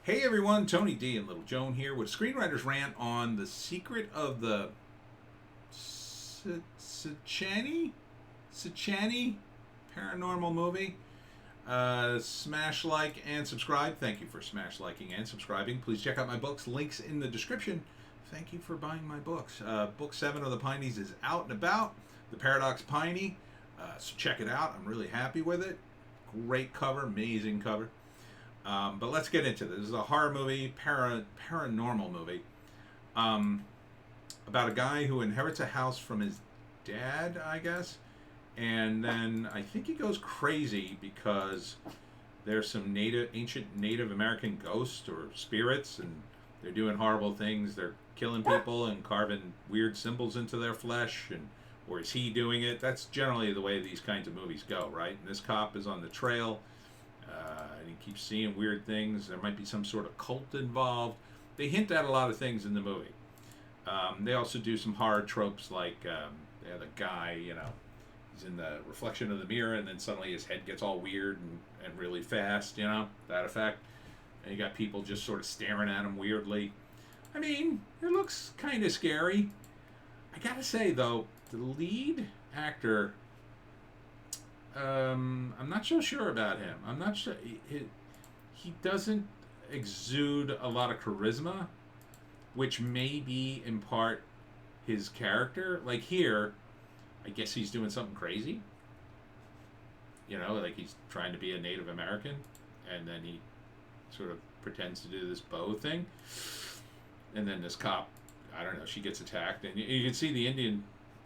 Hey everyone, Tony D and Little Joan here with Screenwriter's Rant on The Secret of the Sinchanee paranormal movie. Smash like and subscribe. Thank you for smash liking and subscribing. Please check out my books. Links in the description. Thank you for buying my books. Book 7 of the Pineys is out and about. The Paradox Piney. So check it out. I'm really happy with it. Great cover, amazing cover. But let's get into this. This is a horror movie, paranormal movie, about a guy who inherits a house from his dad, I guess, and then I think he goes crazy because there's some ancient Native American ghosts or spirits, and they're doing horrible things. They're killing people and carving weird symbols into their flesh, or is he doing it? That's generally the way these kinds of movies go, right? And this cop is on the trail. And he keeps seeing weird things. There might be some sort of cult involved. They hint at a lot of things in the movie. They also do some horror tropes like they have a guy, he's in the reflection of the mirror and then suddenly his head gets all weird and really fast, that effect. And you got people just sort of staring at him weirdly. I mean, it looks kind of scary. I gotta say, though, the lead actor... I'm not so sure about him. I'm not sure. He doesn't exude a lot of charisma, which may be in part his character. Like here, I guess he's doing something crazy. Like he's trying to be a Native American, and then he sort of pretends to do this bow thing. And then this cop, I don't know, she gets attacked, and you can see the Indian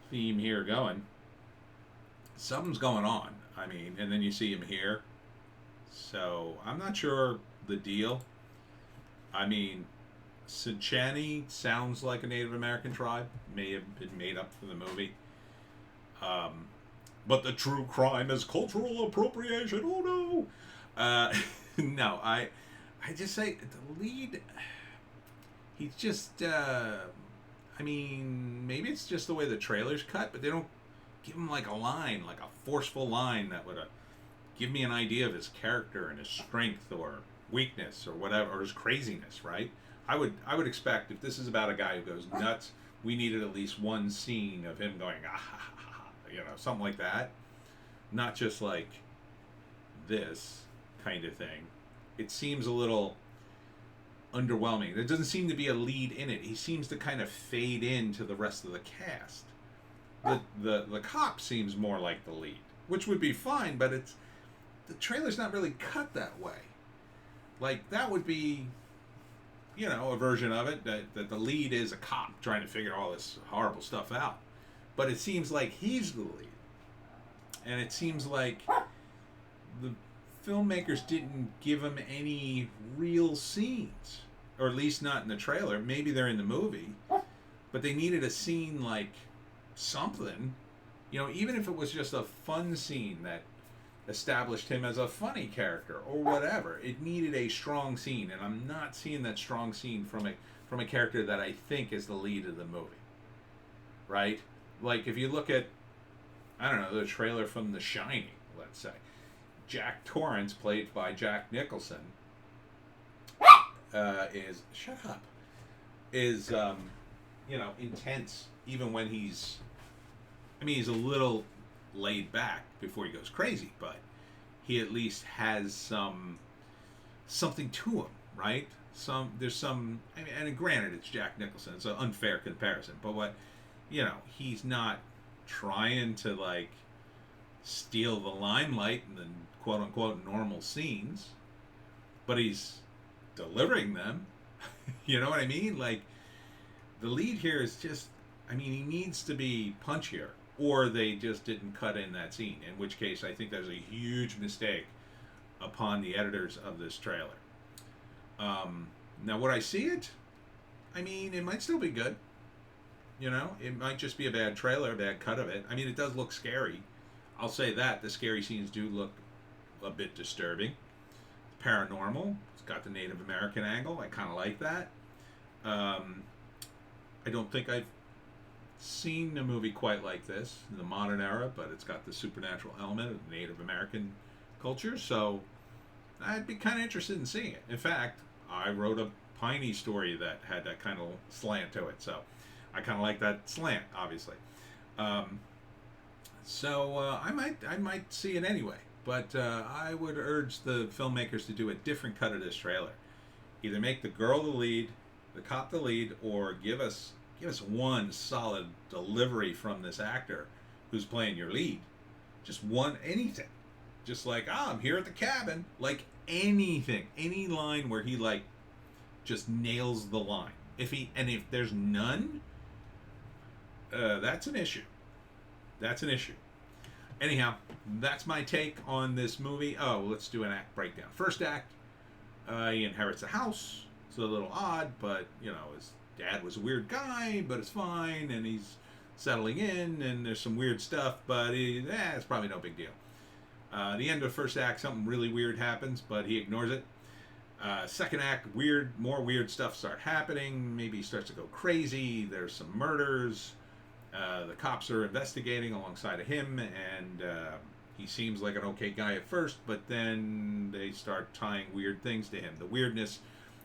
theme here going. Something's going on. I mean, and then you see him here. So, I'm not sure the deal. I mean, Sinchanee sounds like a Native American tribe. May have been made up for the movie. But the true crime is cultural appropriation. Oh no! No, I just say the lead... He's just... I mean, maybe it's just the way the trailer's cut, but they don't give him like a line, like a forceful line that would give me an idea of his character and his strength or weakness or whatever, or his craziness, right? I would expect if this is about a guy who goes nuts, we needed at least one scene of him going, ah, ha, ha, ha, something like that. Not just like this kind of thing. It seems a little underwhelming. There doesn't seem to be a lead in it. He seems to kind of fade into the rest of the cast. The cop seems more like the lead, which would be fine, but the trailer's not really cut that way. Like, that would be, a version of it, that the lead is a cop trying to figure all this horrible stuff out. But it seems like he's the lead. And it seems like the filmmakers didn't give him any real scenes, or at least not in the trailer. Maybe they're in the movie, but they needed a scene like something, even if it was just a fun scene that established him as a funny character or whatever. It needed a strong scene, and I'm not seeing that strong scene from a character that I think is the lead of the movie. Right? Like if you look at, I don't know, the trailer from The Shining, let's say, Jack Torrance, played by Jack Nicholson, is intense even when he's a little laid back before he goes crazy, but he at least has something to him, right? And granted, it's Jack Nicholson, it's an unfair comparison, but he's not trying to like steal the limelight in the quote unquote normal scenes, but he's delivering them. You know what I mean? Like, the lead here is just, he needs to be punchier, or they just didn't cut in that scene, in which case I think there's a huge mistake upon the editors of this trailer. Now, would I see it? It might still be good. It might just be a bad trailer, a bad cut of it. It does look scary. I'll say that. The scary scenes do look a bit disturbing. Paranormal. It's got the Native American angle. I kind of like that. I don't think I've seen a movie quite like this in the modern era, but it's got the supernatural element of Native American culture, so I'd be kind of interested in seeing it. In fact, I wrote a Piney story that had that kind of slant to it, so I kind of like that slant, obviously. I might see it anyway, but I would urge the filmmakers to do a different cut of this trailer. Either make the girl the lead, the cop the lead, or give us one solid delivery from this actor who's playing your lead. Just one, anything. Just like, I'm here at the cabin. Like anything, any line where he like just nails the line. If there's none, that's an issue. That's an issue. Anyhow, that's my take on this movie. Oh, let's do an act breakdown. First act, he inherits a house. It's a little odd, but, you know, his dad was a weird guy, but it's fine, and he's settling in, and there's some weird stuff, but it's probably no big deal. The end of the first act, something really weird happens, but he ignores it. Second act, more weird stuff start happening. Maybe he starts to go crazy. There's some murders. The cops are investigating alongside of him, and he seems like an okay guy at first, but then they start tying weird things to him. The weirdness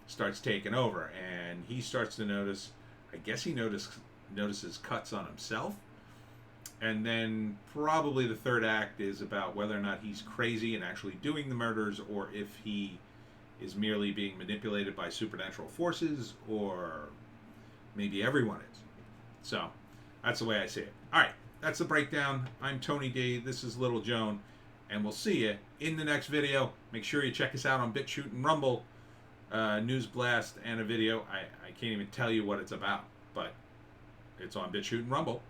starts taking over, and he starts to notice, I guess he notices cuts on himself. And then probably the third act is about whether or not he's crazy and actually doing the murders, or if he is merely being manipulated by supernatural forces, or maybe everyone is. So that's the way I see it. All right, that's the breakdown. I'm Tony D. This is Little Joan, and we'll see you in the next video. Make sure you check us out on Bitchute and Rumble. News blast and a video. I can't even tell you what it's about, but it's on Bitchute and Rumble.